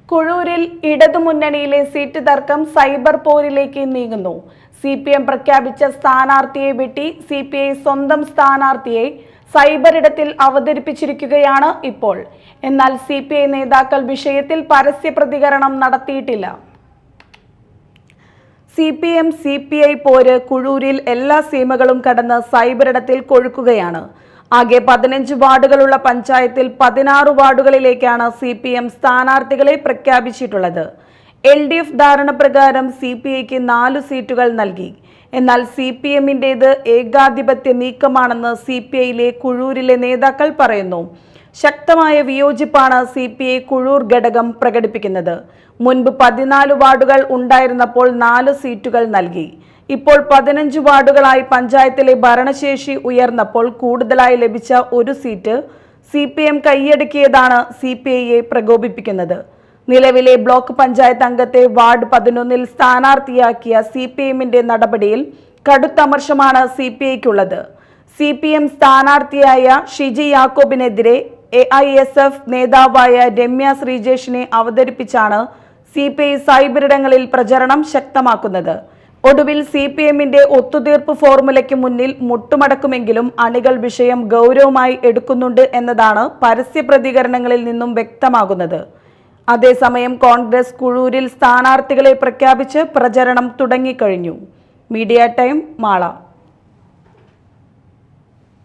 കുഴൂരിൽ ഇടതുമുന്നണിയിലെ seat തർക്കം cyber പോരിലേക്ക് നീങ്ങുന്നു. CPM പ്രഖ്യാപിച്ച സ്ഥാനാർത്ഥിയെ വെട്ടി CPI സ്വന്തം സ്ഥാനാർത്ഥിയെ സൈബർ ഇടത്തിൽ അവതരിപ്പിച്ചിരിക്കുകയാണ് ഇപ്പോൾ. എന്നാൽ CPI നേതാക്കൾ വിഷയത്തിൽ പരസ്യ പ്രതികരണം നടത്തിയിട്ടില്ല. CPM CPI പോര് കുഴൂരിൽ എല്ലാ സീമകളും കടന്ന് സൈബർ ഇടത്തിൽ കൊഴുക്കുകയാണ്. ആകെ 15 വാർഡുകളുള്ള പഞ്ചായത്തിൽ 16 വാർഡുകളിലേക്കാണ് CPM സ്ഥാനാർത്ഥികളെ പ്രഖ്യാപിച്ചിട്ടുള്ളത്. LDF ധാരണ പ്രകാരം CPIക്ക് 4 സീറ്റുകൾ നൽകി. എന്നാൽ CPMന്റേത് ഏകാധിപത്യ നീക്കമാണെന്ന് CPIയിലെ കുഴൂരിലെ നേതാക്കൾ പറയുന്നു. ശക്തമായ വിയോജിപ്പാണ് CPI കുഴൂർ ഘടകം പ്രകടിപ്പിക്കുന്നത്. മുൻപ് 14 വാർഡുകൾ ഉണ്ടായിരുന്നപ്പോൾ 4 സീറ്റുകൾ നൽകി. ഇപ്പോൾ 15 വാർഡുകളായി പഞ്ചായത്തിലെ ഭരണശേഷി ഉയർന്നപ്പോൾ കൂടുതലായി ലഭിച്ച ഒരു സീറ്റ് CPM കൈയടക്കിയതാണ് CPIയെ പ്രകോപിപ്പിക്കുന്നത്. നിലവിലെ ബ്ലോക്ക് പഞ്ചായത്ത് അംഗത്തെ വാർഡ് 11 സ്ഥാനാർത്ഥിയാക്കിയ CPMന്റെ നടപടിയിൽ കടുത്ത അമർഷമാണ് CPIക്കുള്ളത്. CPM സ്ഥാനാർത്ഥിയായ ഷിജി യാക്കോബിനെതിരെ AISF നേതാവായ രമ്യ ശ്രീജേഷിനെ അവതരിപ്പിച്ചാണ് CPI സൈബറിടങ്ങളിൽ പ്രചരണം ശക്തമാക്കുന്നത്. ഒടുവിൽ CPMന്റെ ഒത്തുതീർപ്പ് ഫോർമുലയ്ക്ക് മുന്നിൽ മുട്ടുമടക്കുമെങ്കിലും അണികൾ വിഷയം ഗൗരവമായി എടുക്കുന്നുണ്ട് എന്നതാണ് പരസ്യ പ്രതികരണങ്ങളിൽ നിന്നും വ്യക്തമാകുന്നത്. അതേസമയം കോൺഗ്രസ് കുഴൂരിൽ സ്ഥാനാർത്ഥികളെ പ്രഖ്യാപിച്ച് പ്രചരണം തുടങ്ങിക്കഴിഞ്ഞു. Media time Mala.